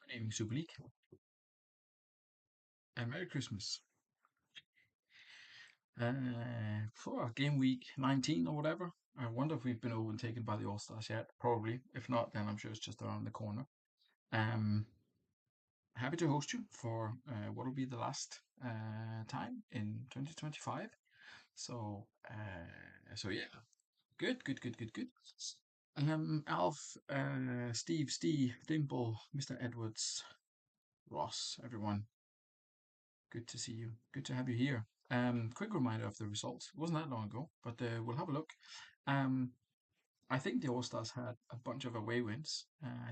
Good evening, Super League, and Merry Christmas. For game week 19 or whatever, I wonder if we've been overtaken by the All Stars yet. Probably. If not, then I'm sure it's just around the corner. Um, Happy to host you for what will be the last time in 2025. So yeah, good. Alf, Steve, Dimple, Mr. Edwards, Ross, everyone. Good to see you. Good to have you here. Quick reminder of the results. It wasn't that long ago, but we'll have a look. Um, I think the All Stars had a bunch of away wins.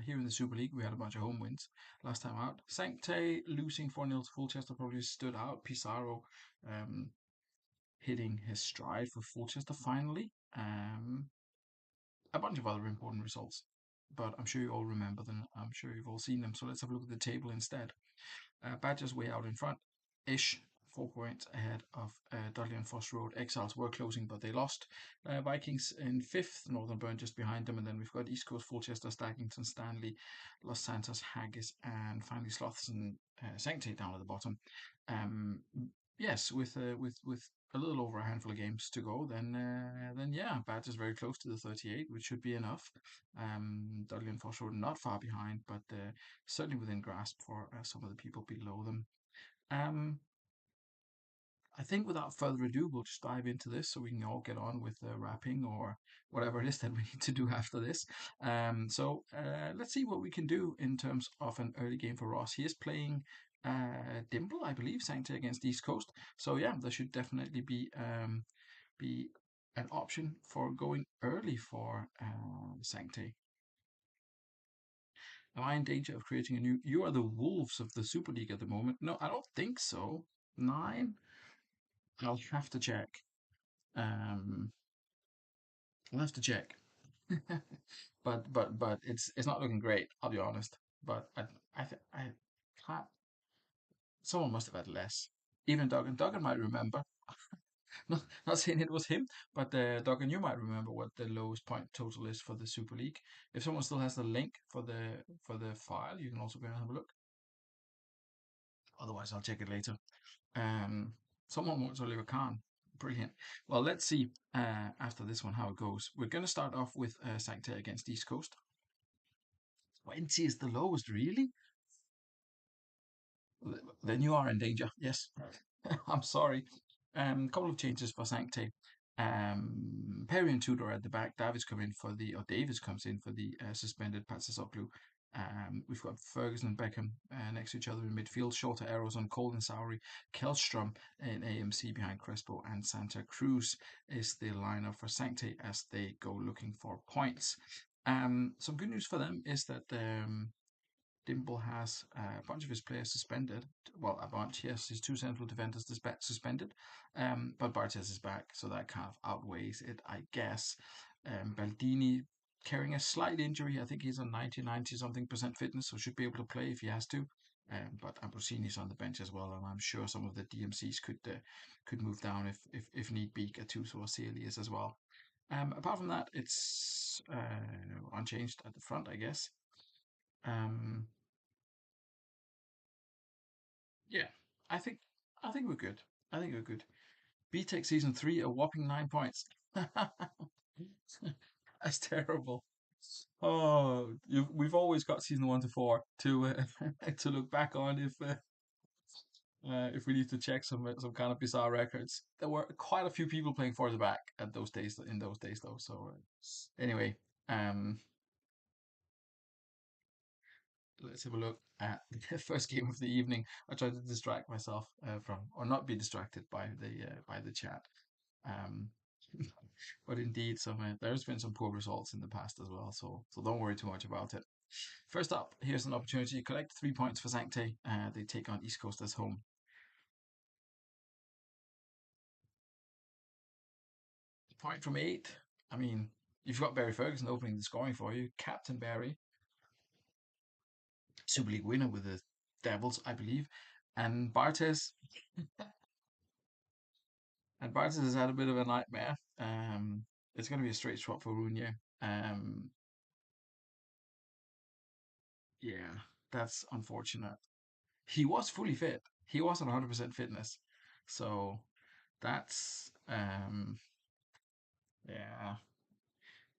Here in the Super League, we had a bunch of home wins last time out. Sancte losing 4-0 to Fulchester probably stood out. Pizarro um, hitting his stride for Fulchester finally. A bunch of other important results, but I'm sure you all remember them. I'm sure you've all seen them. So let's have a look at the table instead. Badgers way out in front ish, 4 points ahead of Dudley and Foss Road. Exiles were closing, but they lost. Vikings in fifth, Northern Burn just behind them, and then we've got East Coast, Fulchester, Stackington, Stanley, Los Santos, Haggis, and finally Sloths and Sanctate down at the bottom. Um, yes, with a little over a handful of games to go, then yeah, Badgers very close to the 38, which should be enough. Dudley and Foss Road not far behind, but certainly within grasp for some of the people below them. Um, I think without further ado, we'll just dive into this so we can all get on with the wrapping or whatever it is that we need to do after this. Let's see what we can do in terms of an early game for Ross. He is playing Dimple, I believe, Sancta against East Coast. So yeah, there should definitely be an option for going early for Sancte. Am I in danger of creating a new? You are the wolves of the Super League at the moment. No, I don't think so. Nine? I'll have to check. Um, I'll have to check. But it's not looking great. I'll be honest. But I can't. Someone must have had less. Even Duggan might remember. Not saying it was him, but Duggan, you might remember what the lowest point total is for the Super League. If someone still has the link for the file, you can also go and have a look. Otherwise, I'll check it later. Um, Someone wants Oliver Kahn. Brilliant. Well, let's see after this one how it goes. We're going to start off with Sancta against East Coast. 20 is the lowest, really? Then you are in danger. Yes. I'm sorry. Couple of changes for Sancte. Perry and Tudor at the back. Davis comes in for the suspended Patsasoglu. We've got Ferguson and Beckham next to each other in midfield. Shorter arrows on Cole and Sowry. Kellstrom in AMC behind Crespo, and Santa Cruz is the lineup for Sancte as they go looking for points. Some good news for them is that Dimple has a bunch of his players suspended. Well, a bunch, yes, his two central defenders suspended. But Bartes is back, so that kind of outweighs it, I guess. Baldini carrying a slight injury. I think he's on 90 something percent fitness, so should be able to play if he has to. But Ambrosini's on the bench as well, and I'm sure some of the DMCs could move down if need be. Gattuso or Sealy is as well. Apart from that, it's unchanged at the front, I guess. Um, Yeah, I think I think we're good. I think we're good. BTEC season three, a whopping 9 points. That's terrible. Oh, we've always got season one to four to to look back on if we need to check some kind of bizarre records. There were quite a few people playing for the back at those days in those days though. So anyway, um, let's have a look at the first game of the evening. I tried to distract myself from, or not be distracted by the chat. Um, but indeed, there's been some poor results in the past as well, so don't worry too much about it. First up, here's an opportunity to collect 3 points for Sancte. They take on East Coast as home. Point from eight. I mean, you've got Barry Ferguson opening the scoring for you, Captain Barry, Super League winner with the Devils, I believe, and Bartes. And Bartes has had a bit of a nightmare. It's going to be a straight swap for Runier. Yeah. That's unfortunate. He was fully fit. He was at 100% fitness. So that's yeah.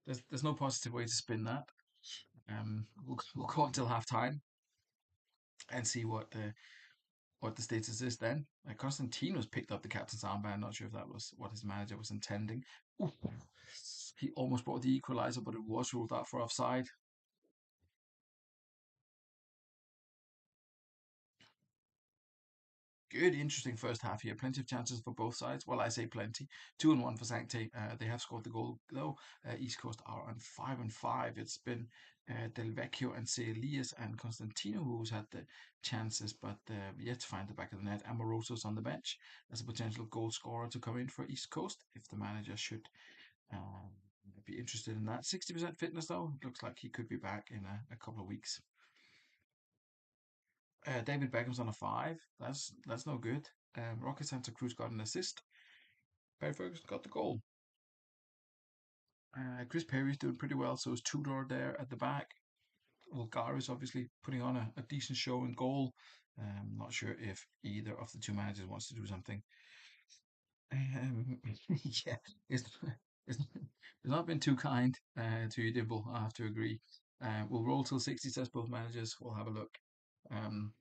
There's no positive way to spin that. We'll go until half time and see what the status is then. Constantino's picked up the captain's armband. Not sure if that was what his manager was intending. Ooh, he almost brought the equaliser, but it was ruled out for offside. Good, interesting first half here. Plenty of chances for both sides. Well, I say plenty. 2-1 for Sancte. They have scored the goal though. East Coast are on 5-5. It's been Del Vecchio and C. Elias and Constantino who's had the chances, but yet to find the back of the net. Amoroso's on the bench as a potential goal scorer to come in for East Coast if the manager should um, be interested in that. 60% fitness though. Looks like he could be back in a couple of weeks. David Beckham's on a five. That's no good. Rocket Santa Cruz got an assist. Barry Ferguson got the goal. Chris Perry's doing pretty well, so is Tudor there at the back. Vulgaris obviously putting on a decent show in goal. Not sure if either of the two managers wants to do something. Yeah, it's, it's not been too kind to you, Dimple. I have to agree. We'll roll till 60, says both managers. We'll have a look. Um,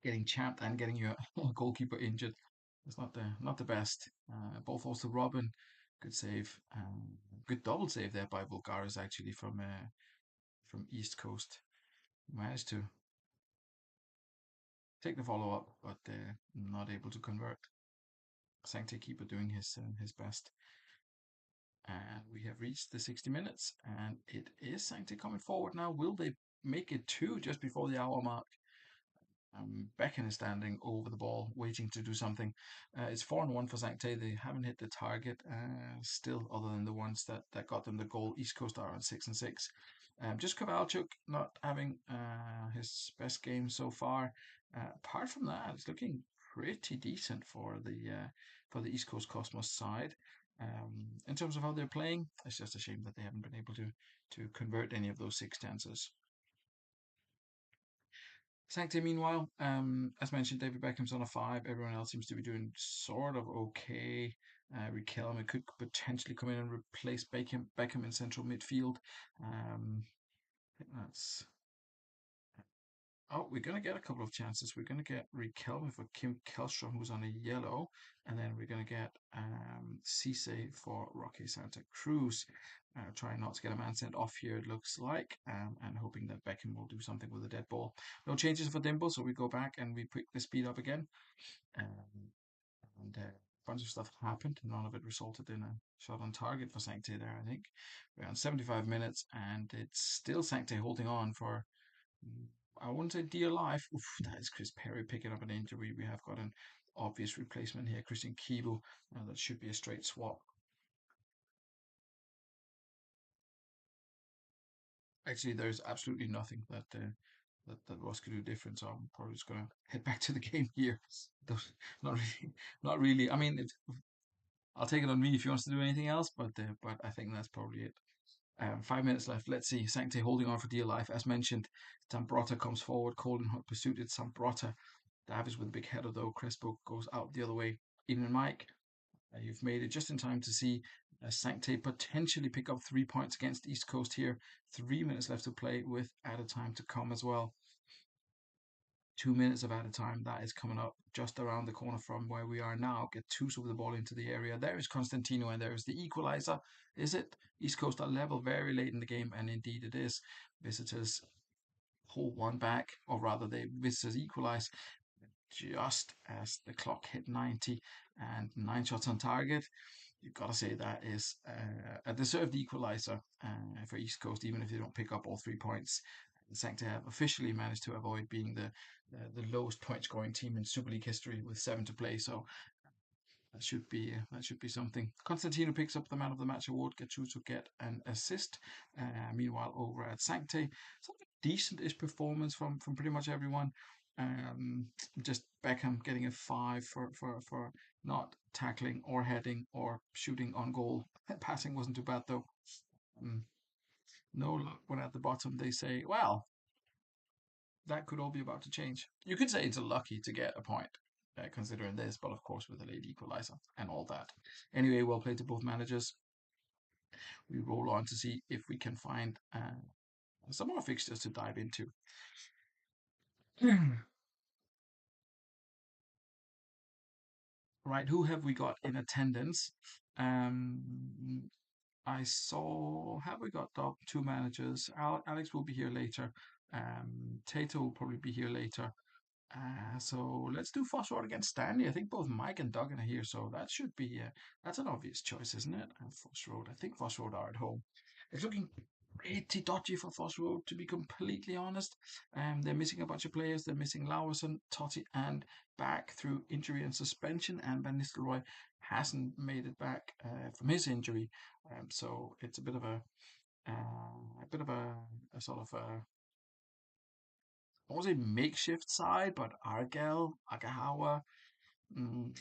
Getting champed and getting your goalkeeper injured. It's not the best. Both also Robin, good save, good double save there by Bulgaris actually from East Coast. Managed to take the follow up, but not able to convert. Sancti keeper doing his best. And we have reached the 60 minutes, and it is Sancti coming forward now. Will they make it two just before the hour mark? Becken is standing over the ball, waiting to do something. It's 4-1 for Sancte. They haven't hit the target still, other than the ones that got them the goal. East Coast are on 6-6. Just Kovalchuk not having his best game so far. Apart from that, it's looking pretty decent for the East Coast Cosmos side. In terms of how they're playing, it's just a shame that they haven't been able to convert any of those six chances. Sancti, meanwhile, as mentioned, David Beckham's on a five. Everyone else seems to be doing sort of okay. Riquelme could potentially come in and replace Beckham in central midfield. I think that's. Oh, we're going to get a couple of chances. We're going to get Riquelme for Kim Kelstrom, who's on a yellow, and then we're going to get Cisse for Rocky Santa Cruz. Trying not to get a man sent off here, it looks like, and hoping that Beckham will do something with the dead ball. No changes for Dimble, so we go back and we pick the speed up again. Um, and a bunch of stuff happened. None of it resulted in a shot on target for Sancte there, I think. We're on 75 minutes, and it's still Sancte holding on for, I wouldn't say dear life. Oof, that is Chris Perry picking up an injury. We have got an obvious replacement here, Christian Keeble. That should be a straight swap. Actually, there's absolutely nothing that Ross could do different. So I'm probably just gonna head back to the game here. Not really, not really. I mean, I'll take it on me if he wants to do anything else, but I think that's probably it. 5 minutes left. Let's see. Sancte holding on for dear life. As mentioned, Zambrotta comes forward. Colden hot pursuit. It's Zambrotta. Davies with a big header though. Crespo goes out the other way. Ian and Mike, you've made it just in time to see Sancte potentially pick up 3 points against East Coast here. 3 minutes left to play with added time to come as well. 2 minutes of added time that is coming up just around the corner from where we are now. Get two with the ball into the area. There is Constantino and there is the equalizer. Is it? East Coast are level very late in the game, and indeed it is. Visitors pull one back, or rather, they visitors equalize just as the clock hit 90 and 9 shots on target. You've got to say that is a deserved equaliser for East Coast, even if they don't pick up all 3 points. Sancta have officially managed to avoid being the lowest point scoring team in Super League history with 7 to play. So that should be something. Constantino picks up the man of the match award. Gattuso get an assist. Meanwhile, over at Sancte, something decent-ish performance from pretty much everyone. Um, just Beckham getting a five for not tackling or heading or shooting on goal. Passing wasn't too bad though. Um, no luck when at the bottom they say, well, that could all be about to change. You could say it's lucky to get a point, considering this, but of course with a late equalizer and all that. Anyway, well played to both managers. We roll on to see if we can find some more fixtures to dive into. Right, who have we got in attendance? Um, I saw, have we got two managers? Alex will be here later. Tato will probably be here later. So let's do Phosphor against Stanley. I think both Mike and Duggan are here, so that should be that's an obvious choice, isn't it? And Phosphor, I think Phosphor are at home. It's looking pretty dodgy for Phosphor, to be completely honest. They're missing a bunch of players. They're missing Laursen, Totti, and back through injury and suspension. And Van Nistelrooy hasn't made it back from his injury, so it's a bit of a sort of a I won't say makeshift side, but Argel, Agahawa, mm,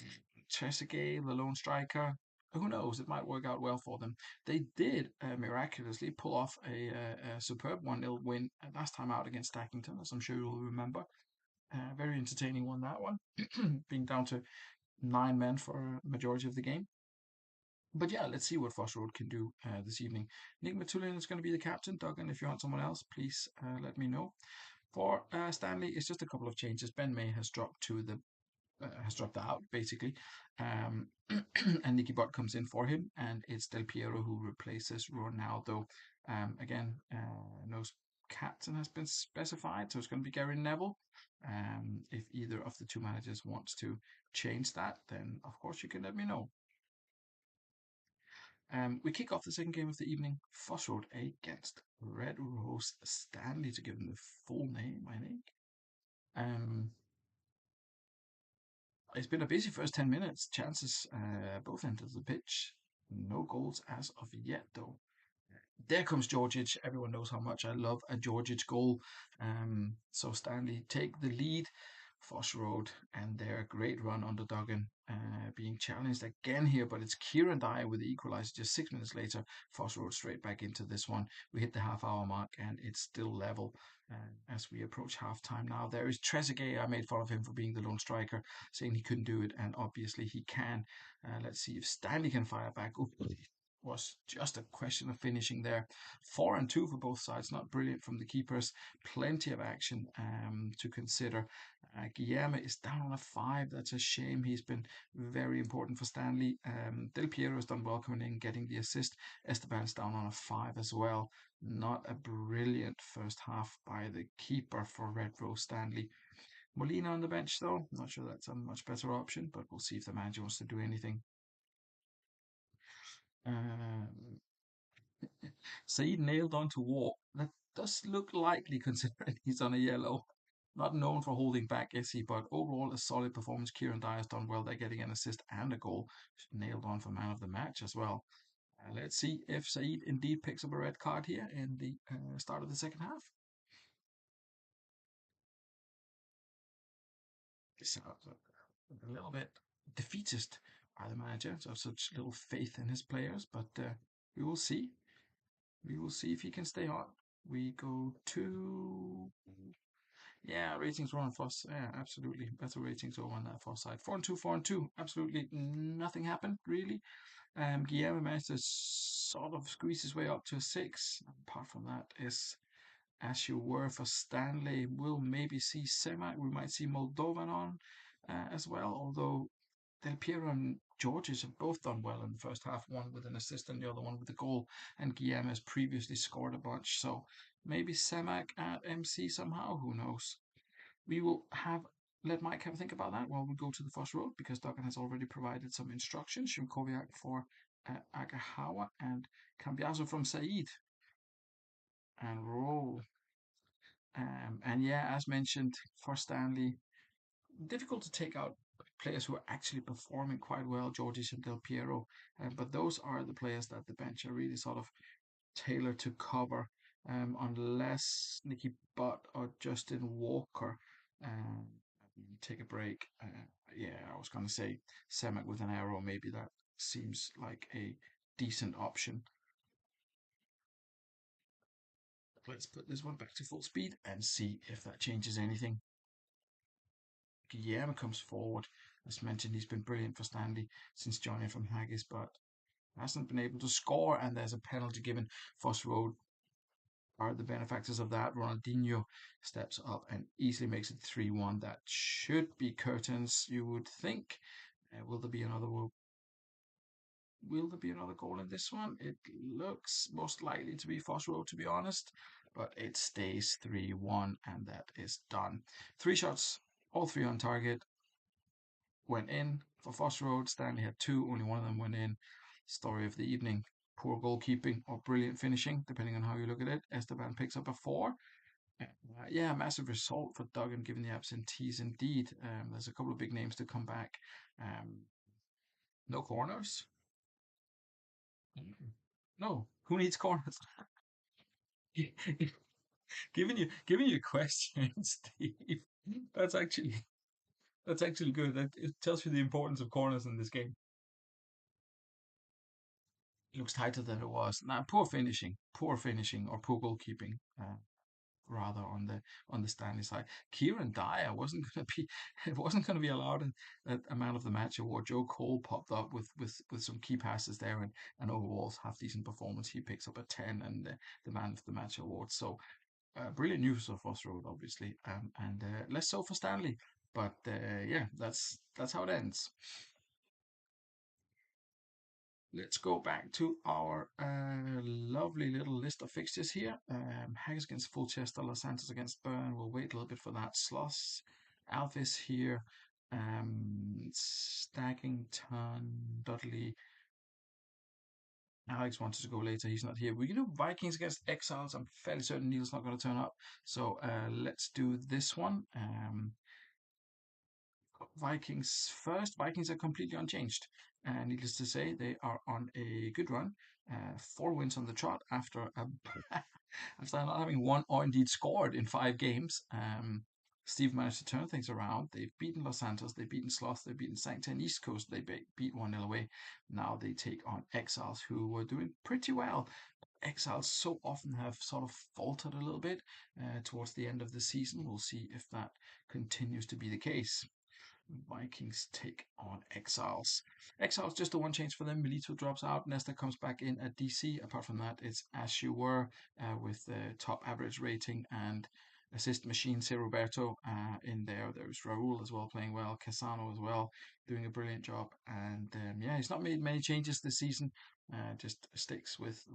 Trezeguet, the lone striker. Who knows? It might work out well for them. They did miraculously pull off a superb 1-0 win last time out against Stackington, as I'm sure you'll remember. Very entertaining one, that one, being down to 9 men for a majority of the game. But yeah, let's see what Foss Road can do this evening. Nick Matulin is going to be the captain. Duggan, if you want someone else, please let me know. For Stanley, it's just a couple of changes. Ben May has dropped out basically, um, and Nicky Butt comes in for him, and it's Del Piero who replaces Ronaldo. Again, no captain has been specified, so it's going to be Gary Neville. If either of the two managers wants to change that, then of course you can let me know. We kick off the second game of the evening, Foss Road against Red Rose Stanley, to give them the full name, I think. Um, it's been a busy first 10 minutes. Chances both ends of the pitch. No goals as of yet, though. There comes Georgic. Everyone knows how much I love a Georgic goal. So Stanley take the lead. Foss Road and their great run under Duggan being challenged again here, but it's Kieran Dyer with the equaliser just 6 minutes later. Foss Road straight back into this one. We hit the half-hour mark and it's still level as we approach half-time now. There is Trezeguet. I made fun of him for being the lone striker, saying he couldn't do it, and obviously he can. Let's see if Stanley can fire back. Ooh, was just a question of finishing there. 4-2 for both sides, not brilliant from the keepers. Plenty of action to consider. Guillermo is down on a 5. That's a shame. He's been very important for Stanley. Del Piero has done well coming in, getting the assist. Esteban's down on a 5 as well. Not a brilliant first half by the keeper for Red Rose Stanley. Molina on the bench, though. Not sure that's a much better option, but we'll see if the manager wants to do anything. Um, Saeed nailed on to walk. That does look likely considering he's on a yellow. Not known for holding back, is he? But overall, a solid performance. Kieran Dyer's done well. They're getting an assist and a goal. Nailed on for man of the match as well. Let's see if Saeed indeed picks up a red card here in the start of the second half. Sounds a little bit defeatist by the manager. So such little faith in his players, but we will see. We will see if he can stay on. We go to yeah, ratings were on Foss. Yeah, absolutely. Better ratings over on that Foss side. 4-2, 4-2. Absolutely nothing happened really. Guillermo managed to sort of squeeze his way up to a 6. Apart from that, is as you were for Stanley. We'll maybe see Semak. We might see Moldovan on as well. Although Del Piero and Georges have both done well in the first half. One with an assist and the other one with a goal. And Guillermo has previously scored a bunch. So maybe Semak at MC somehow. Who knows? We will have let Mike have a think about that while we go to the first road because Duggan has already provided some instructions. Shimkoviak for Agahawa and Cambiaso from Said and roll. And yeah, as mentioned, for Stanley, difficult to take out players who are actually performing quite well, Georges and Del Piero. But those are the players that the bench are really sort of tailored to cover, unless Nicky Butt or Justin Walker um, take a break. Yeah, I was going to say Semek with an arrow. Maybe that seems like a decent option. Let's put this one back to full speed and see if that changes anything. Guillermo comes forward. As mentioned, he's been brilliant for Stanley since joining from Haggis, but hasn't been able to score, and there's a penalty given. Foss Road are the benefactors of that. Ronaldinho steps up and easily makes it 3-1. That should be curtains, you would think. Will there be another Will there be another goal in this one? It looks most likely to be Foss Road, to be honest, but it stays 3-1, and that is done. Three shots, all three on target, went in for Foss Road. Stanley had two, only one of them went in. Story of the evening: poor goalkeeping or brilliant finishing, depending on how you look at it. Esteban picks up a four. Yeah, massive result for Duggan given the absentees indeed. There's a couple of big names to come back. Um, no corners. No, who needs corners? Giving you questions, Steve. That's actually that's actually good. That it tells you the importance of corners in this game. It looks tighter than it was. Now, poor finishing, or poor goalkeeping, rather on the Stanley side. Kieran Dyer wasn't going to be it wasn't going to be allowed in a man of the match award. Joe Cole popped up with some key passes there, and overall half decent performance. He picks up a 10 and the man of the match award. So brilliant news for Foss Road, obviously, and less so for Stanley. But yeah, that's how it ends. Let's go back to our lovely little list of fixtures here. Haggis against Fulchester, Los Santos against Byrne. We'll wait a little bit for that. Sloss, Alvis here, Staggington, Dudley. Alex wanted to go later. He's not here. We can do Vikings against Exiles. I'm fairly certain Neil's not going to turn up. So let's do this one. Vikings first. Vikings are completely unchanged. And needless to say, they are on a good run. Four wins on the trot after after not having won or indeed scored in 5 games. Steve managed to turn things around. They've beaten Los Santos, they've beaten Sloth, they've beaten Sancton East Coast, they beat 1-0 away. Now they take on Exiles, who were doing pretty well. Exiles so often have sort of faltered a little bit towards the end of the season. We'll see if that continues to be the case. Vikings take on Exiles. Exiles just the one change for them. Milito drops out. Nesta comes back in at DC. Apart from that, it's as you were with the top average rating and assist machine. Say Roberto in there. There's Raul as well playing well. Casano as well doing a brilliant job. And yeah, he's not made many changes this season. Just sticks with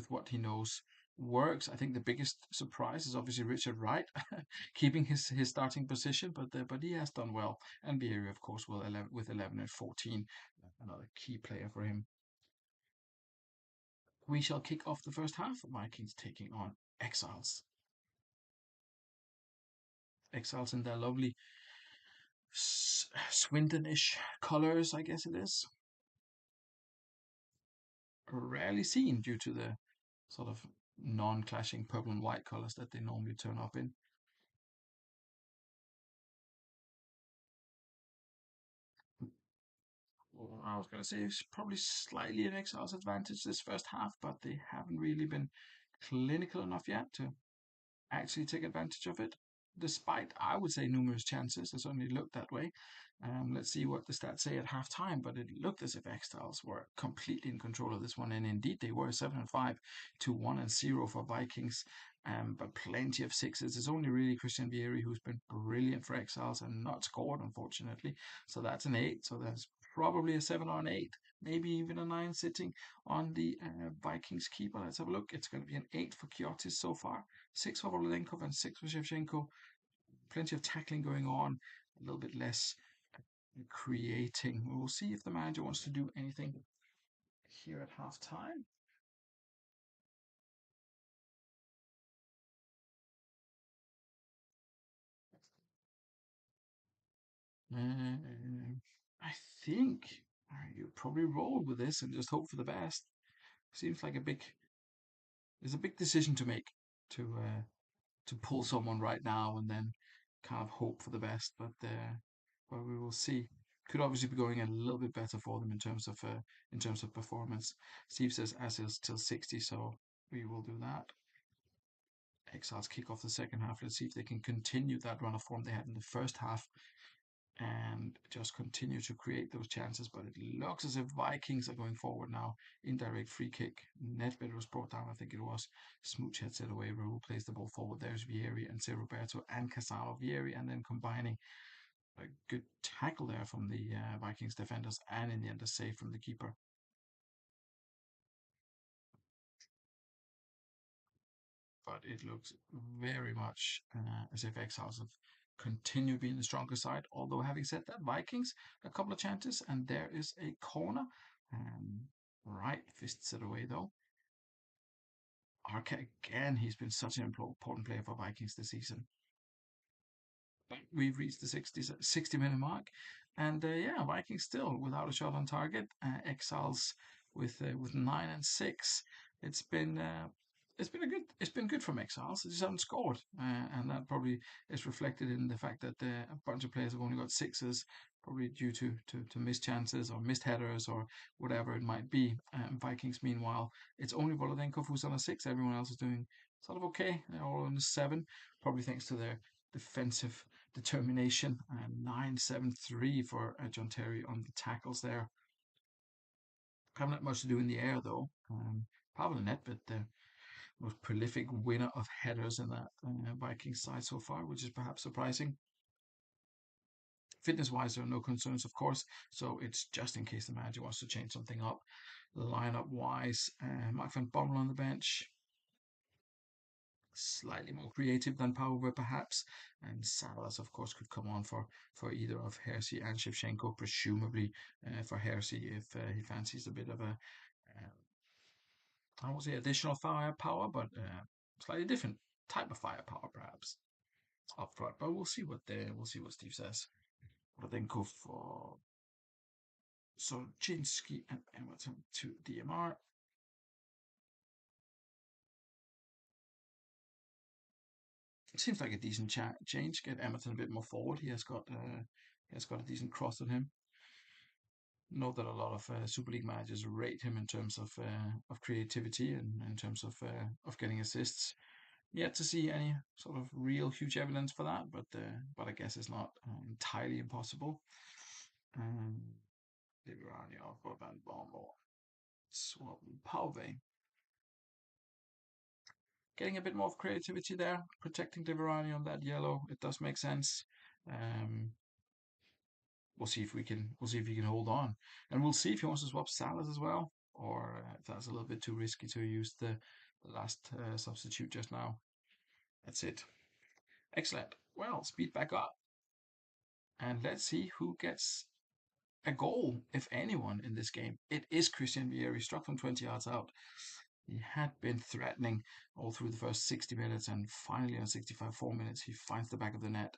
what he knows works. I think the biggest surprise is obviously Richard Wright keeping his starting position, but he has done well. And Vieira, of course, will 11, with 11 and 14, another key player for him. We shall kick off the first half. Vikings taking on Exiles. Exiles in their lovely Swindonish colours, I guess it is. Rarely seen due to the sort of non-clashing purple and white colours that they normally turn up in. Well, I was going to say it's probably slightly an Exiles advantage this first half, but they haven't really been clinical enough yet to actually take advantage of it, despite, I would say, numerous chances. It certainly looked that way. Let's see what the stats say at half time, but it looked as if X-Tiles were completely in control of this one, and indeed they were 7 and 5 to 1 and 0 for Vikings. But plenty of sixes. It's only really Christian Vieri who's been brilliant for Exiles and not scored, unfortunately. So that's an 8. So there's probably a 7 or an 8, maybe even a 9 sitting on the Vikings keeper. Let's have a look. It's going to be an 8 for Kiotis so far, 6 for Vololenkov and 6 for Shevchenko. Plenty of tackling going on, a little bit less creating. We'll see if the manager wants to do anything here at half time. I think you probably roll with this and just hope for the best. Seems like there's a big decision to make to pull someone right now and then kind of hope for the best. But we will see. Could obviously be going a little bit better for them in terms of performance. Steve says as is till 60, so we will do that. Exiles kick off the second half. Let's see if they can continue that run of form they had in the first half and just continue to create those chances. But it looks as if Vikings are going forward now. Indirect free kick. Nedved was brought down, I think it was. Smooch heads it away. Raul plays the ball forward. There's Vieri and Roberto and Casano. Vieri and then combining a good tackle there from the Vikings defenders, and in the end a save from the keeper. But it looks very much as if Exiles have continued being the stronger side. Although, having said that, Vikings a couple of chances, and there is a corner. Right, fists it away though. Arca again, he's been such an important player for Vikings this season. We've reached the 60-minute mark, and yeah, Vikings still without a shot on target. Exiles with 9 and 6. It's been it's been good from Exiles. They just haven't scored, and that probably is reflected in the fact that a bunch of players have only got sixes, probably due to missed chances or missed headers or whatever it might be. Vikings, meanwhile, it's only Volodenkov who's on a 6. Everyone else is doing sort of okay. They're all on a 7, probably thanks to their defensive determination. 9-7-3 for John Terry on the tackles there. Haven't had much to do in the air though. Pavel Nedved, the most prolific winner of headers in that Vikings side so far, which is perhaps surprising. Fitness wise, there are no concerns, of course, so it's just in case the manager wants to change something up. Lineup wise, Mike van Bommel on the bench, slightly more creative than Power perhaps, and Salas of course could come on for either of Hersey and Shevchenko, presumably for Hersey if he fancies a bit of a I won't say additional firepower, but slightly different type of firepower perhaps up front. But we'll see what Steve says. But then go for Solczynski and Emerson to DMR. It seems like a decent change. Get Emerson a bit more forward. He has got a decent cross on him. Know that a lot of Super League managers rate him in terms of creativity and in terms of getting assists. Yet to see any sort of real huge evidence for that, but I guess it's not entirely impossible. Um, Liverani, Van Bommel, Swap, Palve. Getting a bit more of creativity there, protecting Liverani on that yellow. It does make sense. Um, we'll see if he can hold on, and we'll see if he wants to swap Salas as well, or if that's a little bit too risky to use the last substitute just now. That's it. Excellent. Well, speed back up, and let's see who gets a goal, if anyone, in this game. It is Christian Vieri, struck from 20 yards out. He had been threatening all through the first 60 minutes, and finally on 65 4 minutes, he finds the back of the net.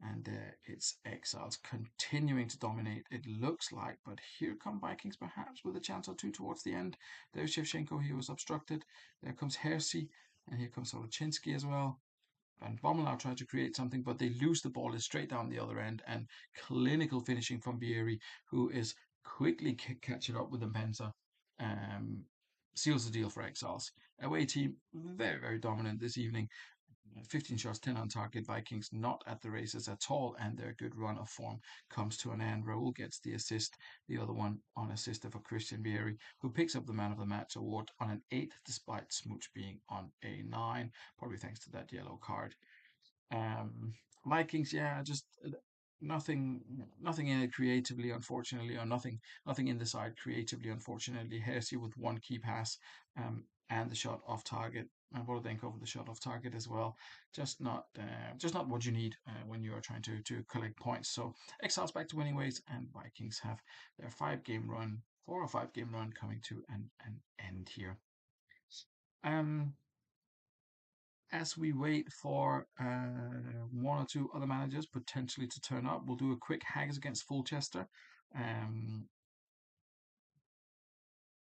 And it's Exiles continuing to dominate, it looks like. But here come Vikings, perhaps with a chance or two towards the end. There's Shevchenko, he was obstructed. There comes Hersey, and here comes Solochinski as well. And Bommel now trying to create something, but they lose the ball. It's straight down the other end, and clinical finishing from Vieri, who is quickly catching up with Mpenza. Um, Seals the deal for Exiles. Away team, very, very dominant this evening. 15 shots, 10 on target. Vikings not at the races at all, and their good run of form comes to an end. Raul gets the assist, the other one on assist for Christian Vieri, who picks up the Man of the Match award on an 8, despite Smooch being on a 9, probably thanks to that yellow card. Um, Vikings, yeah, just nothing, nothing in it creatively, unfortunately, or nothing in the side creatively, unfortunately. Hersey with one key pass, and the shot off target, and Volodenko with the shot off target as well. Just not what you need when you are trying to collect points. So Exiles back to winning ways, and Vikings have their 4 or 5 game run coming to an end here. Um, as we wait for one or two other managers potentially to turn up, we'll do a quick Haggis against Fulchester. Um,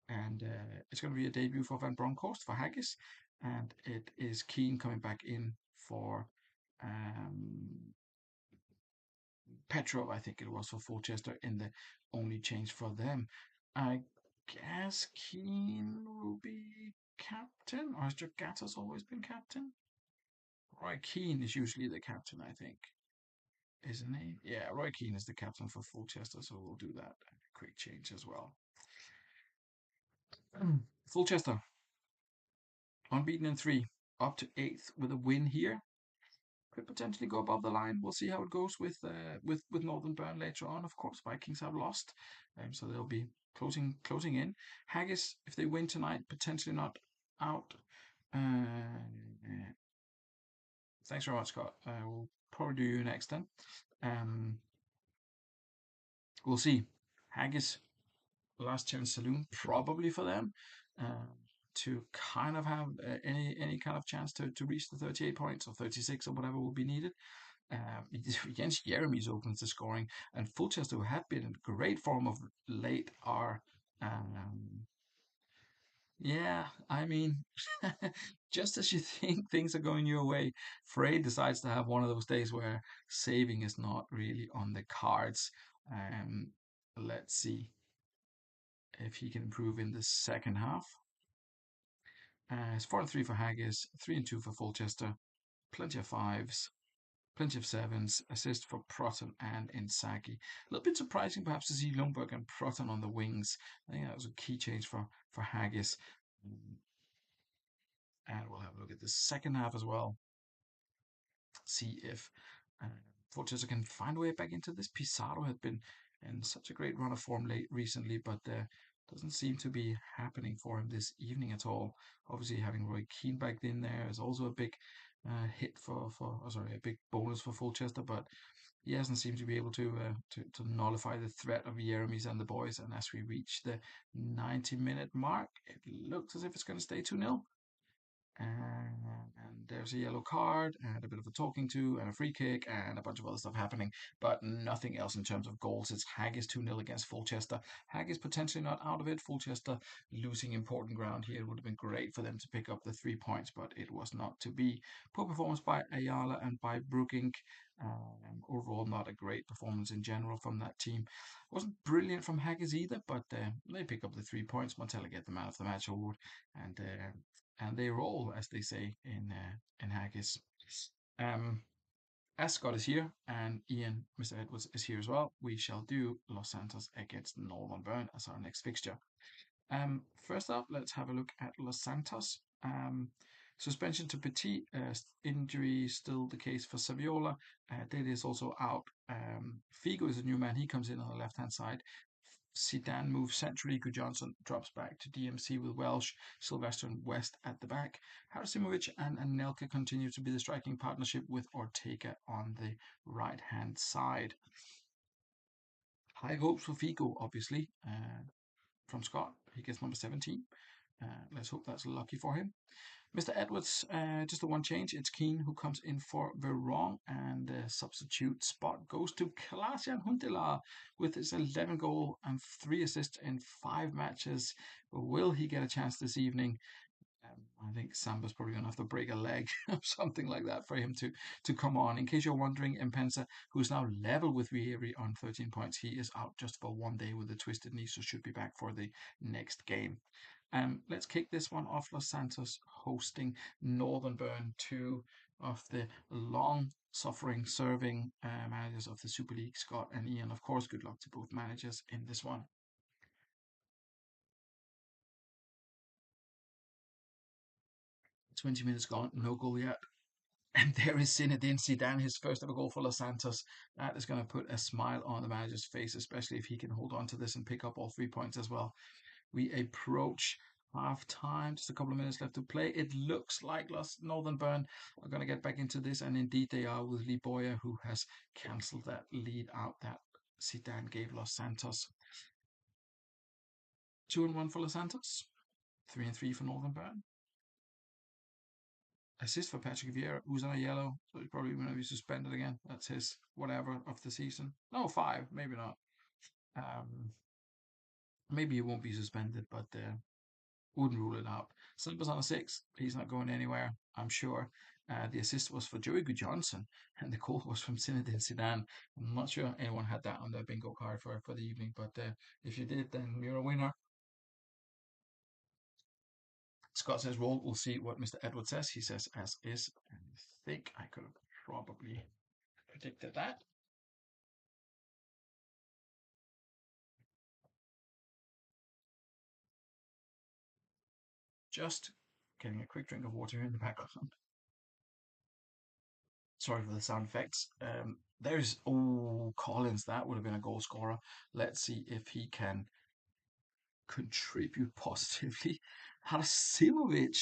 and it's going to be a debut for Van Bronckhorst for Haggis. And it is Keane coming back in for Petrov, I think it was, for Fulchester, in the only change for them. I guess Keane will be captain, or has Jack Gattas always been captain? Roy Keane is usually the captain, I think, isn't he? Yeah, Roy Keane is the captain for Fulchester, so we'll do that. Quick change as well. Fulchester, unbeaten in three, up to eighth with a win here. Could potentially go above the line. We'll see how it goes with Northern Burn later on. Of course, Vikings have lost, so they'll be closing in. Haggis, if they win tonight, potentially not out. Uh, Thanks very much, Scott. We'll probably do you next then. Um, we'll see. Haggis, last chance saloon, probably for them. Uh, to kind of have any kind of chance to reach the 38 points or 36 or whatever will be needed. Against Jeremy's opens the scoring, and Fulchester, who had been in great form of late, are yeah, I mean, just as you think things are going your way, Frey decides to have one of those days where saving is not really on the cards. Um, let's see if he can improve in the second half. It's 4-3 for Haggis, 3-2 for Fulchester, plenty of fives, plenty of sevens, assist for Proton and Insagi. A little bit surprising perhaps to see Lundberg and Proton on the wings. I think that was a key change for Haggis. And we'll have a look at the second half as well. See if uh, Fortaleza can find a way back into this. Pizarro had been in such a great run of form late recently, but doesn't seem to be happening for him this evening at all. Obviously, having Roy Keane back in there is also a big hit a big bonus for Fulchester, but he hasn't seemed to be able to nullify the threat of Jeremy's and the boys. And as we reach the 90-minute mark, it looks as if it's going to stay 2-0. And there's a yellow card and a bit of a talking to and a free kick and a bunch of other stuff happening, but nothing else in terms of goals. It's Haggis 2-0 against Fulchester. Haggis potentially not out of it. Fulchester losing important ground here. It would have been great for them to pick up the 3 points, but it was not to be. Poor performance by Ayala and by Brookink. Overall, not a great performance in general from that team. Wasn't brilliant from Haggis either, but they pick up the 3 points. Montella get the man of the match award, and they roll, as they say in Haggis. Um, Ascot is here, and Ian, Mr. Edwards, is here as well. We shall do Los Santos against Northern Burn as our next fixture. First up, let's have a look at Los Santos. Suspension to Petit, injury still the case for Saviola. Dede is also out. Figo is a new man. He comes in on the left hand side. Zidane moves centrally. Johnson drops back to DMC with Welsh, Sylvester and West at the back. Harasimovic and Anelka continue to be the striking partnership with Ortega on the right hand side. High hopes for Figo, obviously, from Scott. He gets number 17. Let's hope that's lucky for him. Mr. Edwards, just the one change. It's Keane who comes in for Verong, and the substitute spot goes to Klaas-Jan Huntelaar with his 11 goal and 3 assists in 5 matches. Will he get a chance this evening? I think Samba's probably going to have to break a leg or something like that for him to come on. In case you're wondering, Mpensa, who is now level with Vieri on 13 points, he is out just for one day with a twisted knee, so should be back for the next game. Let's kick this one off. Los Santos hosting Northern Burn, two of the long-suffering serving managers of the Super League, Scott and Ian. Of course, good luck to both managers in this one. 20 minutes gone, no goal yet. And there is Zinedine Zidane, his first ever goal for Los Santos. That is going to put a smile on the manager's face, especially if he can hold on to this and pick up all 3 points as well. We approach half time, just a couple of minutes left to play. It looks like Northern Burn are going to get back into this, and indeed they are, with Lee Boyer, who has cancelled that lead out that Zidane gave Los Santos. 2-1 for Los Santos, 3-3 for Northern Burn. Assist for Patrick Vieira, who's on a yellow, so he's probably going to be suspended again. That's his whatever of the season. No, 5, maybe not. Maybe he won't be suspended, but wouldn't rule it out. Silva's on a 6. He's not going anywhere, I'm sure. The assist was for Joey Johnson, and the goal was from Zinedine Zidane. I'm not sure anyone had that on their bingo card for the evening, but if you did, then you're a winner. Scott says roll. We'll see what Mr. Edwards says. He says as is. think I could have probably predicted that. Just getting a quick drink of water in the background. Sorry for the sound effects. There's Collins. That would have been a goal scorer. Let's see if he can contribute positively. Harasimovic,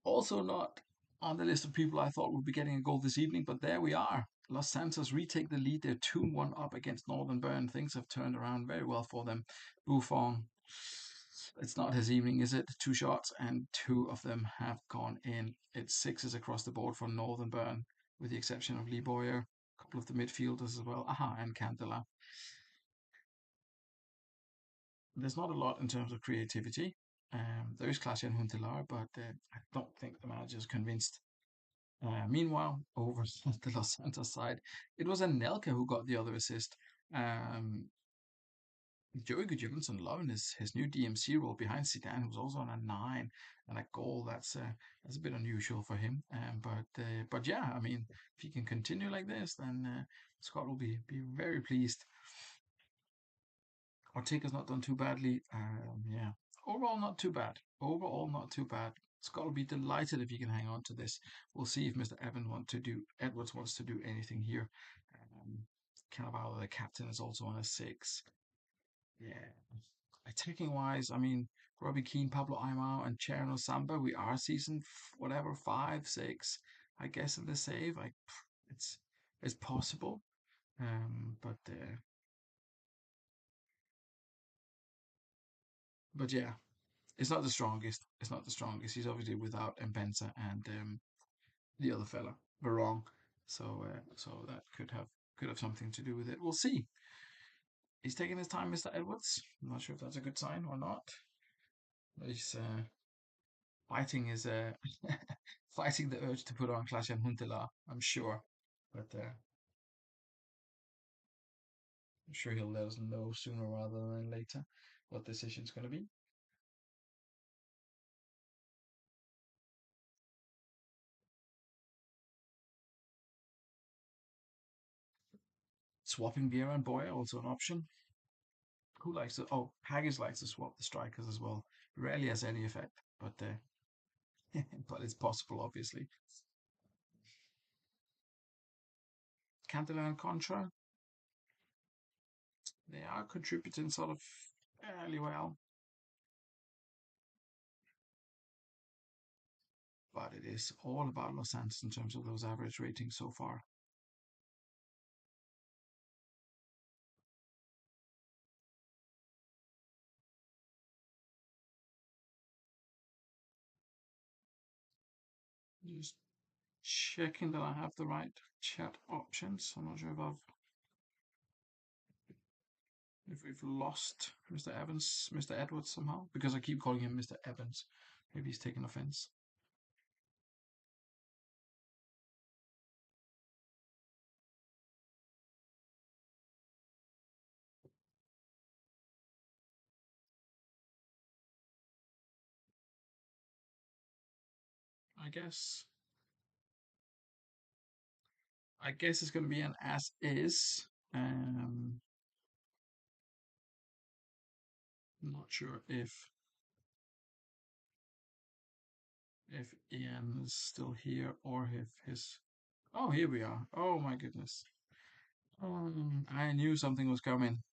also not on the list of people I thought would be getting a goal this evening, but there we are. Los Santos retake the lead. They're 2-1 up against Northern Bern. Things have turned around very well for them. Buffon, it's not his evening, is it? Two shots and two of them have gone in. It's sixes across the board for Northern Bern, with the exception of Lee Boyer, a couple of the midfielders as well. Aha, and Candela. There's not a lot in terms of creativity. There is Klaas-Jan Huntelaar, but I don't think the manager is convinced. Meanwhile, over the Los Santos side, it was Anelka who got the other assist. Um, Joey Gudjohnsen loving his new DMC role behind Zidane, who's also on a 9 and a goal. That's a bit unusual for him. But yeah, I mean, if he can continue like this, then Scott will be very pleased. Ortega's not done too badly. Yeah, overall not too bad. Overall not too bad. Scott will be delighted if he can hang on to this. We'll see if Mr. Edwards wants to do anything here. Um, Cannavaro, the captain, is also on a 6. Yeah. Attacking wise, I mean, Robbie Keane, Pablo Aimao, and Cherno Samba, we are season whatever 5, 6, I guess in the save. It's it's possible. But but yeah, it's not the strongest. It's not the strongest. He's obviously without Mbenza and the other fella, Varong. So that could have something to do with it. We'll see. He's taking his time, Mr. Edwards. I'm not sure if that's a good sign or not. He's fighting his fighting the urge to put on Clash and Huntela, I'm sure. But I'm sure he'll let us know sooner rather than later what decision's going to be. Swapping Vieira and Boya, also an option. Who likes to? Oh, Haggis likes to swap the strikers as well. Rarely has any effect, but it's possible, obviously. Cantona and Contra, they are contributing sort of fairly well, but it is all about Los Santos in terms of those average ratings so far. Just checking that I have the right chat options. I'm not sure if we've lost Mr. Evans, Mr. Edwards somehow, because I keep calling him Mr. Evans. Maybe he's taken offense. I guess. I guess it's going to be an as is. Not sure if Ian is still here or if his. Oh, here we are. Oh my goodness. I knew something was coming.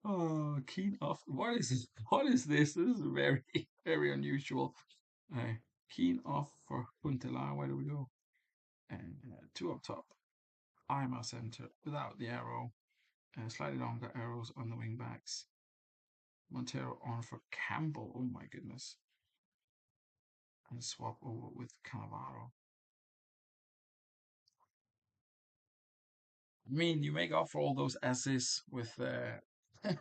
Oh, keen off. What is this? What is this? This is very, very unusual. Uh, keen off for Huntelaar. Where do we go? And two up top. I'm a center without the arrow. Slightly longer arrows on the wing backs. Montero on for Campbell. Oh my goodness. And swap over with Cannavaro. I mean, you make up for all those S's with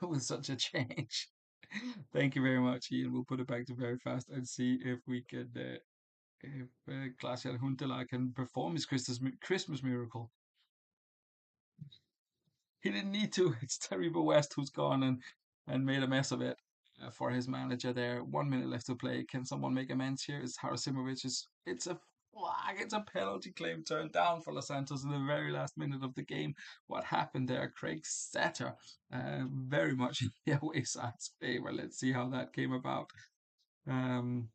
with such a change. Thank you very much, Ian. We'll put it back to very fast and see if we could if Glacial Huntela can perform his Christmas miracle. He didn't need to. It's Terry West who's gone and made a mess of it for his manager there. 1 minute left to play. Can someone make amends here? It's Harasimovic. It's a It's a penalty claim turned down for Los Santos in the very last minute of the game. What happened there? Craig Setter, very much in the away side's favour. Let's see how that came about. Um,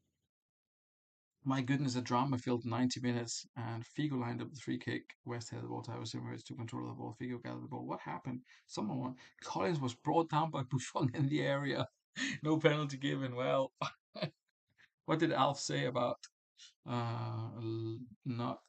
my goodness, a drama-filled 90 minutes, and Figo lined up the free kick. West headed the ball to Harrison, where took control of the ball. Figo gathered the ball. What happened? Someone won. Collins was brought down by Buffon in the area. No penalty given. Well, what did Alf say about not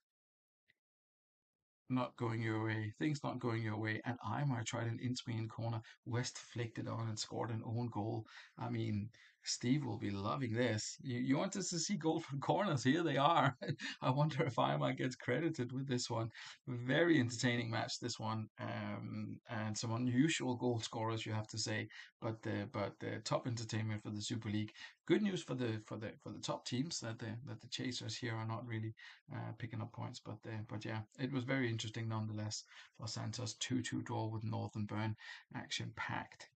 going your way, things not going your way, and Imar tried an in-swinging corner. West flicked it on and scored an own goal. I mean, Steve will be loving this. You want us to see goal from corners? Here they are. I wonder if Imar gets credited with this one. Very entertaining match, this one, and some unusual goal scorers, you have to say. But top entertainment for the Super League. Good news for the top teams that the chasers here are not really picking up points. But yeah, it was very interesting nonetheless. Los Santos 2-2 draw with Northern Burn, action packed.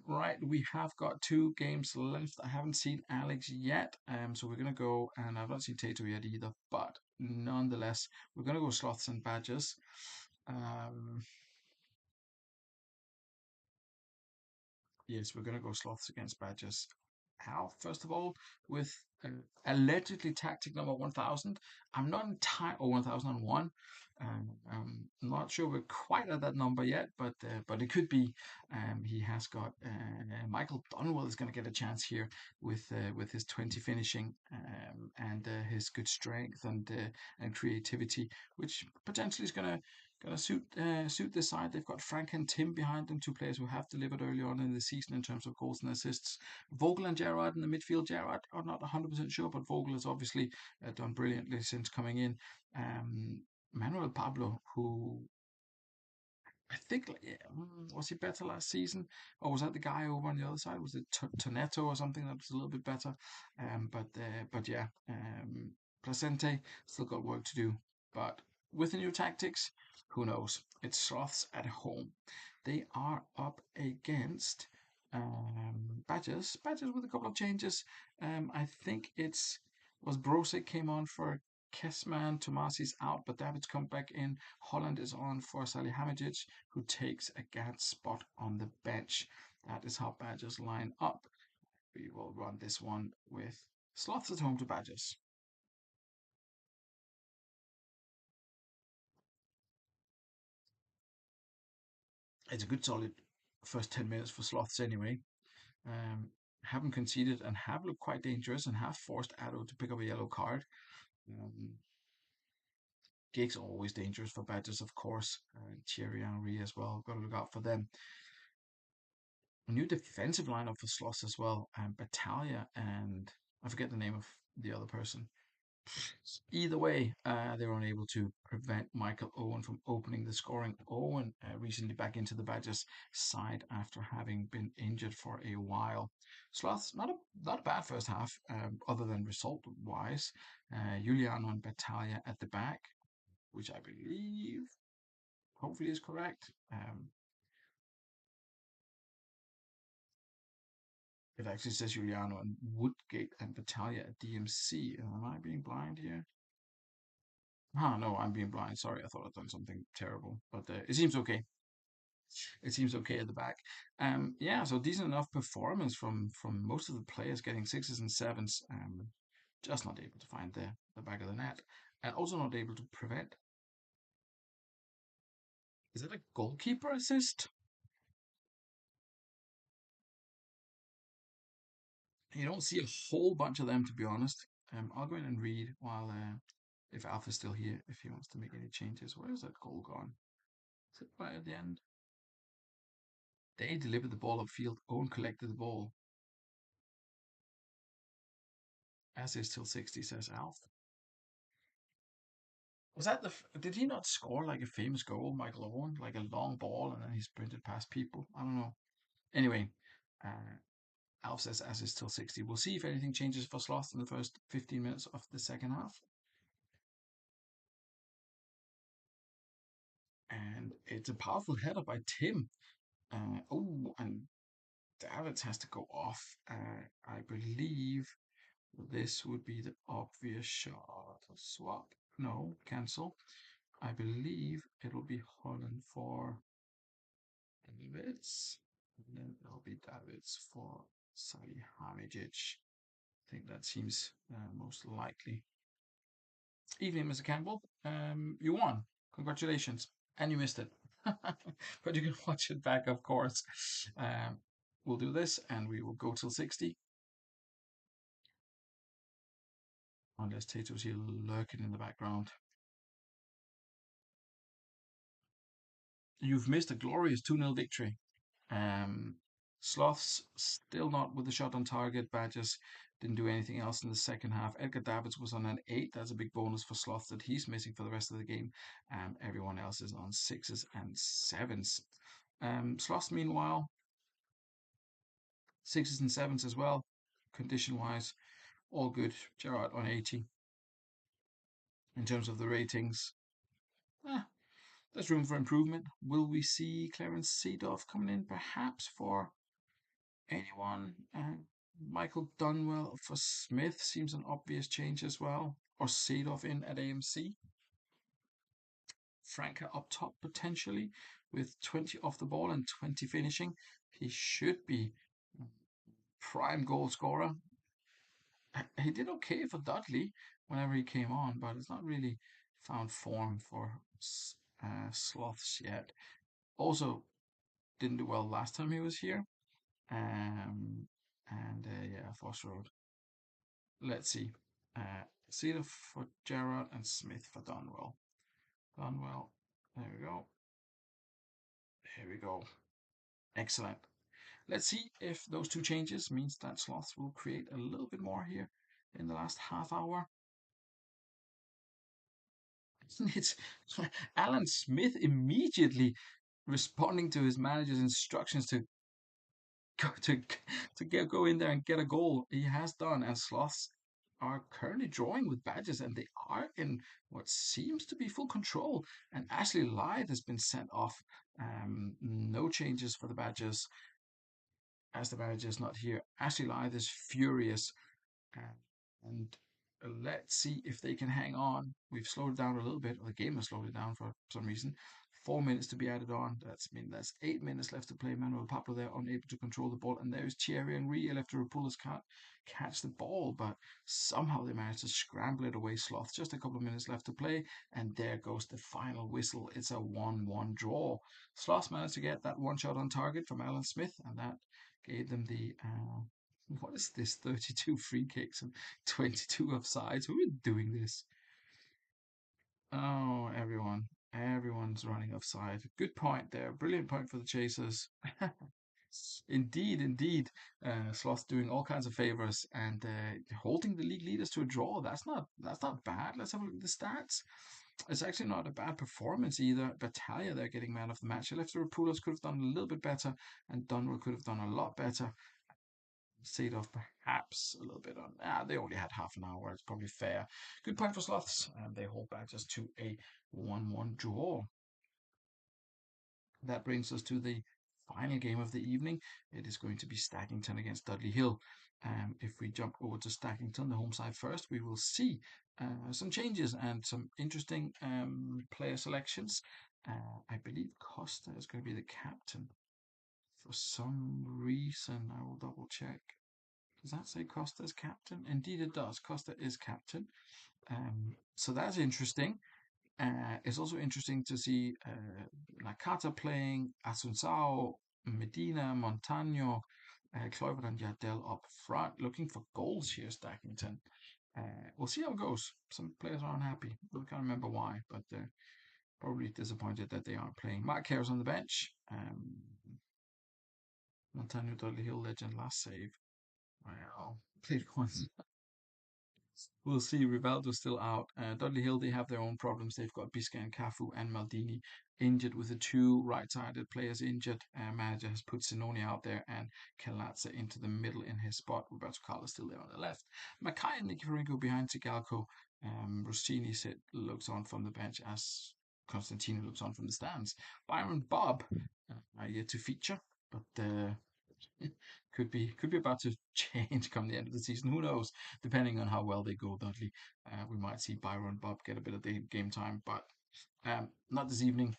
Right, we have got two games left. I haven't seen Alex yet, so we're gonna go, and I've not seen Tato yet either. But nonetheless, we're gonna go Sloths and Badgers. Um, Yes, we're going to go Sloths against Badgers. How? First of all, with allegedly tactic number 1000. I'm not entirely, or 1001. I'm not sure we're quite at that number yet, but it could be. He has got Michael Dunwell is going to get a chance here with his 20 finishing and his good strength and creativity, which potentially is gonna suit this side. They've got Frank and Tim behind them, two players who have delivered early on in the season in terms of goals and assists. Vogel and Gerard in the midfield. Gerard are not 100% sure, but Vogel has obviously done brilliantly since coming in. Manuel Pablo, who I think was he better last season, or was that the guy over on the other side? Was it Toneto or something that was a little bit better? But yeah, Placente still got work to do. But with the new tactics, who knows? It's Sloths at home. They are up against Badgers. Badgers with a couple of changes. I think it's was Brosic came on for Kessman. Tomasi's out, but David's come back in. Holland is on for Salihamidzic, who takes a Gad spot on the bench. That is how Badgers line up. We will run this one with Sloths at home to Badgers. It's a good solid first 10 minutes for Sloths anyway. Um, haven't conceded and have looked quite dangerous and have forced Addo to pick up a yellow card. Um, Gig's always dangerous for Badgers, of course. Thierry Henry as well. Got to look out for them. A new defensive lineup for Sloss as well. Battaglia and I forget the name of the other person. Either way, they were unable to prevent Michael Owen from opening the scoring. Owen recently back into the Badgers side after having been injured for a while. Sloths, not a bad first half, other than result wise. Juliano and Battaglia at the back, which I believe hopefully is correct. It actually says Juliano and Woodgate and Battaglia at DMC. Am I being blind here? Ah, no, I'm being blind. Sorry, I thought I'd done something terrible, but it seems okay. It seems okay at the back. Yeah, so decent enough performance from most of the players, getting sixes and sevens. Just not able to find the back of the net, and also not able to prevent. Is it a goalkeeper assist? You don't see a whole bunch of them, to be honest. I'll go in and read while if Alpha's still here, if he wants to make any changes. Where is that goal gone? Is it right at the end? They delivered the ball upfield. Owen collected the ball. As is till 60, says Alf. Was that did he not score like a famous goal, Michael Owen? Like a long ball and then he sprinted past people? I don't know. Anyway, uh, Alf says as is till 60. We'll see if anything changes for Sloth in the first 15 minutes of the second half. And it's a powerful header by Tim. Oh, and Davids has to go off. I believe This would be the obvious shot. Swap. No, cancel. I believe it'll be Holland for Davids. And then it'll be Davids for Salihamidzic. I think that seems most likely. Evening, Mr. Campbell. You won. Congratulations. And you missed it. But you can watch it back, of course. Um, we'll do this and we will go till 60. Unless Tato's here lurking in the background. You've missed a glorious 2-0 victory. Um, Sloths still not with the shot on target. Badgers didn't do anything else in the second half. Edgar Davids was on an 8. That's a big bonus for Sloth that he's missing for the rest of the game. Everyone else is on 6s and 7s. Sloths, meanwhile, 6s and 7s as well. Condition wise, all good. Gerard on 80. In terms of the ratings, there's room for improvement. Will we see Clarence Seedorf coming in perhaps for anyone? Michael Dunwell for Smith seems an obvious change as well. Or Seedorf in at AMC. Franca up top potentially with 20 off the ball and 20 finishing. He should be prime goal scorer. He did okay for Dudley whenever he came on, but it's not really found form for Sloths yet. Also, didn't do well last time he was here. Yeah, Foss Road. Let's see. Cedar for Gerard and Smith for Donwell. Donwell. There we go. Here we go. Excellent. Let's see if those two changes means that Sloths will create a little bit more here in the last half hour. It's Alan Smith immediately responding to his manager's instructions to go go in there and get a goal. He has done, and Sloths are currently drawing with Badgers, and they are in what seems to be full control. And Ashley Lythe has been sent off. No changes for the Badgers as the manager is not here. Ashley Lythe is furious, uh, and let's see if they can hang on. We've slowed it down a little bit, or the game has slowed it down for some reason. 4 minutes to be added on. That's 8 minutes left to play. Manuel Pablo there unable to control the ball, and there's Thierry Henry. Electropoulos can't catch the ball, but somehow they managed to scramble it away. Sloth. Just a couple of minutes left to play, and there goes the final whistle. It's a 1-1 draw. Sloth managed to get that one shot on target from Alan Smith, and that gave them the what is this? 32 free kicks and 22 offsides. Who are doing this? Oh, everyone's running offside. Good point there. Brilliant point for the Chasers. Indeed, indeed. Sloth doing all kinds of favors and holding the league leaders to a draw. That's not bad. Let's have a look at the stats. It's actually not a bad performance either. Battaglia, they're getting man of the match. Electropoulos could have done a little bit better, and Dunwell could have done a lot better. Seedorf perhaps a little bit on. They only had half an hour. It's probably fair. Good point for Sloths, and they hold back just to a 1-1 draw. That brings us to the final game of the evening. It is going to be Stackington against Dudley Hill. If we jump over to Stackington, the home side first, we will see some changes and some interesting player selections. I believe Costa is going to be the captain. For some reason, I will double check. Does that say Costa is captain? Indeed, it does. Costa is captain. So that's interesting. It's also interesting to see Nakata playing, Asuncao, Medina, Montano, Kluivert and Yardell up front, looking for goals here, Stackington. We'll see how it goes. Some players are unhappy. I can't remember why, but they're probably disappointed that they aren't playing. Mark Kerr's on the bench. Montano Dudley Hill legend last save. Wow. Played once. We'll see. Rivaldo's still out. Dudley Hill, they have their own problems. They've got Biscan, Cafu, and Maldini injured, with the two right-sided players injured. Manager has put Sinoni out there and Kelazza into the middle in his spot. Roberto Carlos still there on the left. Mackay and Nikiforenko behind Sigalko. Rossini looks on from the bench as Constantino looks on from the stands. Byron Bob yet to feature, but Could be about to change come the end of the season. Who knows? Depending on how well they go, Dudley, we might see Byron Bob get a bit of the game time, but not this evening.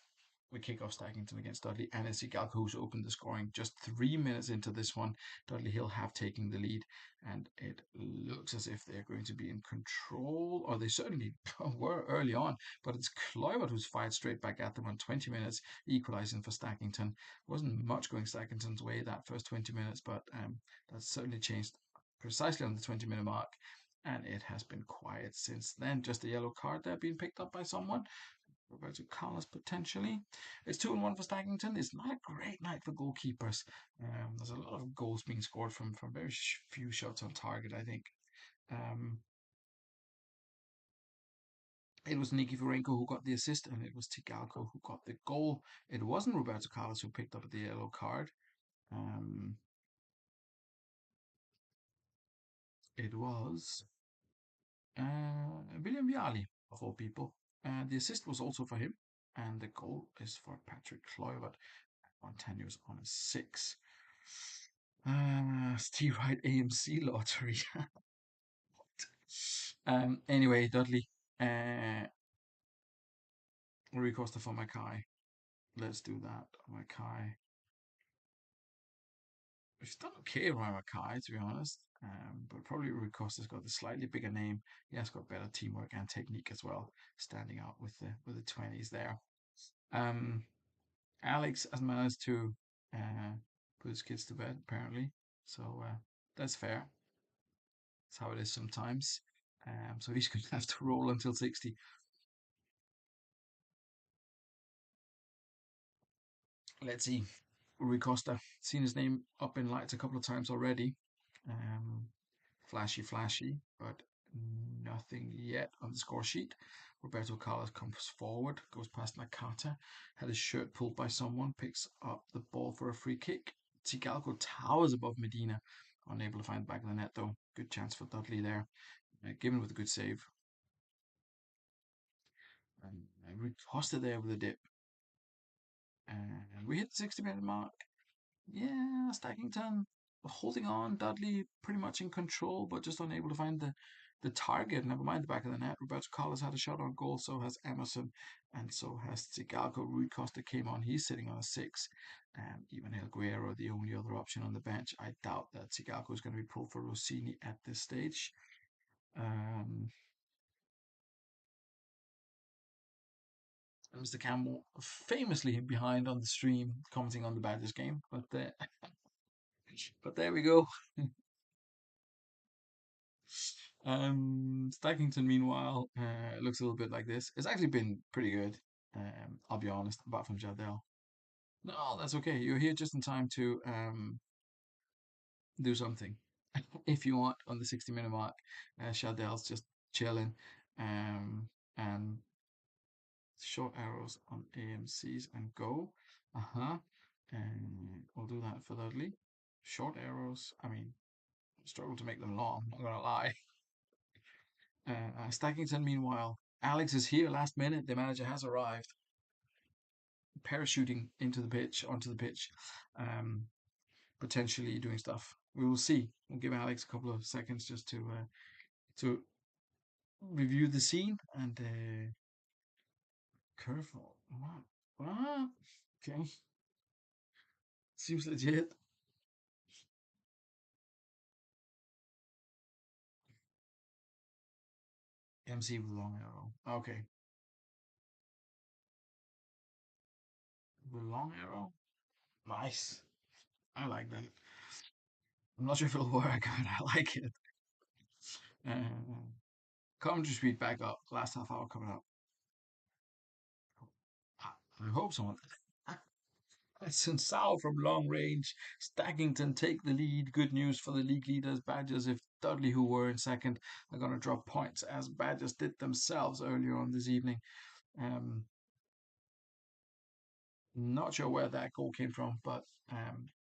We kick off Stackington against Dudley, and it's Galco who's opened the scoring. Just 3 minutes into this one, Dudley Hill have taken the lead, and it looks as if they're going to be in control, or they certainly were early on. But it's Cloywood who's fired straight back at them on 20 minutes, equalising for Stackington. Wasn't much going Stackington's way that first 20 minutes, but that's certainly changed precisely on the 20-minute mark. And it has been quiet since then. Just a yellow card there being picked up by someone. Roberto Carlos potentially. It's 2-1 for Stackington. It's not a great night for goalkeepers. There's a lot of goals being scored from very few shots on target, I think. Um, it was Nikiforenko who got the assist, and it was Tigalco who got the goal. It wasn't Roberto Carlos who picked up the yellow card. Um, it was William Viali, of all people. The assist was also for him, and the goal is for Patrick Kluivert. Montaño's on a 6. Steve Wright AMC lottery. Anyway, Dudley. Rui Costa for Mackay. Let's do that. Mackay. He's done okay around Mackay, to be honest. But probably Rui Costa's got the slightly bigger name. He has got better teamwork and technique as well, standing out with the 20s there. Um, Alex has managed to put his kids to bed, apparently. So that's fair. That's how it is sometimes. So he's going to have to roll until 60. Let's see. Rui Costa, seen his name up in lights a couple of times already. Um, flashy, flashy, but nothing yet on the score sheet. Roberto Carlos comes forward, goes past Nakata, had his shirt pulled by someone, picks up the ball for a free kick. Tigalco towers above Medina, unable to find the back of the net though. Good chance for Dudley there, given with a good save. And Costa there with a dip. And we hit the 60-minute mark. Yeah, Stackington holding on. Dudley pretty much in control, but just unable to find the target. Never mind the back of the net. Roberto Carlos had a shot on goal, so has Emerson, and so has Tsigalco. Rui Costa came on. He's sitting on a 6. Even El Guerrero, the only other option on the bench. I doubt that Tsigalco is going to be pulled for Rossini at this stage. Um, Mr. Campbell famously behind on the stream commenting on the Badgers game, but there we go. Stackington, meanwhile, looks a little bit like this. It's actually been pretty good. I'll be honest, apart from Jardel. No, that's okay. You're here just in time to do something if you want on the 60-minute mark. Jardel's just chilling, and short arrows on AMCs and go. Uh-huh. And we'll do that for Dudley. Short arrows, struggle to make them long, not gonna lie. Stackington, meanwhile, Alex is here last minute. The manager has arrived, parachuting onto the pitch, um, potentially doing stuff. We will see. We'll give Alex a couple of seconds just to review the scene and curveball. What? What? Okay, seems legit. MC with long arrow. Okay, with long arrow. Nice. I like that. I'm not sure if it'll work, but I like it. Uh, Commentary speed back up. Last half hour coming up. I hope so. Sao from long range. Stackington take the lead. Good news for the league leaders, Badgers. If Dudley, who were in second, are going to drop points as Badgers did themselves earlier on this evening. Um, Not sure where that goal came from, but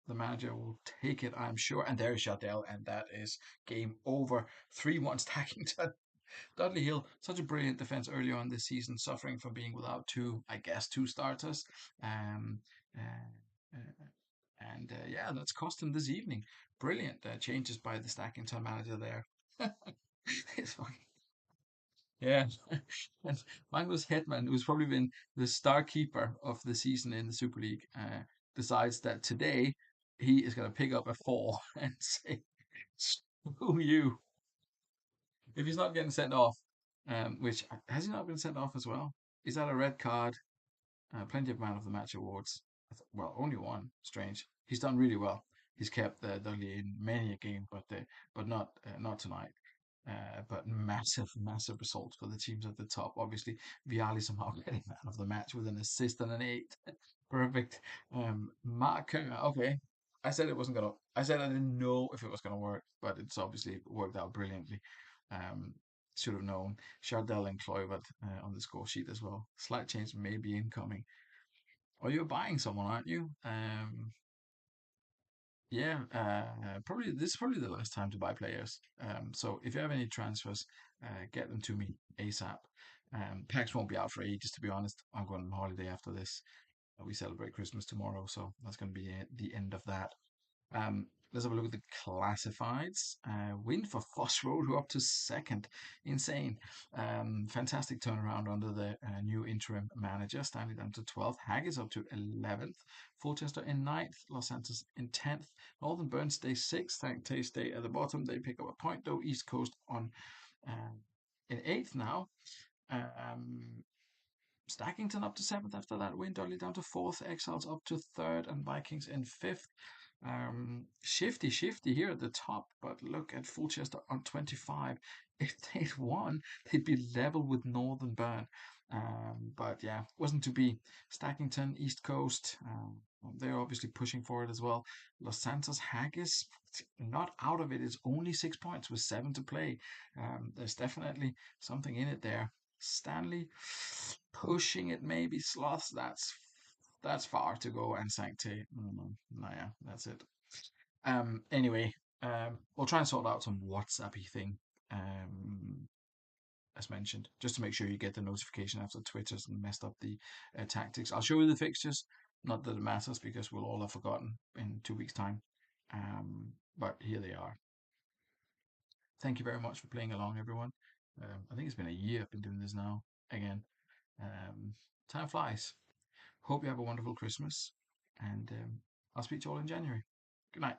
the manager will take it, I'm sure. And there is Shadell, and that is game over. 3-1 Stackington. Dudley Hill, such a brilliant defence earlier on this season, suffering from being without two starters. Um, uh, And yeah, that's cost him this evening. Brilliant changes by the stacking time manager there. It's fucking yeah. And Magnus Hedman, who's probably been the star keeper of the season in the Super League, decides that today he is going to pick up a four and say, "Screw you!" If he's not getting sent off, which has he not been sent off as well? Is that a red card? Plenty of man of the match awards. Well, only one. Strange. He's done really well. He's kept Dudley in many a game, but not tonight. But massive results for the teams at the top. Obviously, Viali somehow getting man of the match with an assist and an eight. Perfect. Mark, okay. I said it wasn't gonna. I said I didn't know if it was gonna work, but it's obviously worked out brilliantly. Um, should have known. Chardell and Kluivert on the score sheet as well. Slight change may be incoming. Oh, you're buying someone, aren't you? Yeah, probably this is probably the last time to buy players. So if you have any transfers, get them to me ASAP. Packs won't be out for ages, to be honest. I'm going on holiday after this. We celebrate Christmas tomorrow, so that's going to be the end of that. Let's have a look at the classifieds. Win for Foss Road, who are up to second. Insane. Fantastic turnaround under the new interim manager, standing down to 12th. Haggis up to 11th. Fulchester in ninth. Los Santos in 10th. Northern Burn stay 6th. Tay stay at the bottom. They pick up a point, though. East Coast on in 8th now. Um, Stackington up to 7th after that win. Dudley down to 4th. Exiles up to 3rd. And Vikings in 5th. Shifty here at the top, but look at Fulchester on 25. If they'd won, they'd be level with Northern Burn. But yeah, wasn't to be. Stackington, East Coast, they're obviously pushing for it as well. Los Santos Haggis, not out of it. It's only 6 points with 7 to play. There's definitely something in it there. Stanley pushing it, maybe. Sloths, that's far to go. And Sancte, no, yeah, that's it. Anyway, we'll try and sort out some WhatsAppy thing. Um, as mentioned, just to make sure you get the notification after Twitter's messed up the tactics. I'll show you the fixtures. Not that it matters because we'll all have forgotten in 2 weeks' time. But here they are. Thank you very much for playing along, everyone. I think it's been a year I've been doing this now. Again, um, time flies. Hope you have a wonderful Christmas, and I'll speak to you all in January. Good night.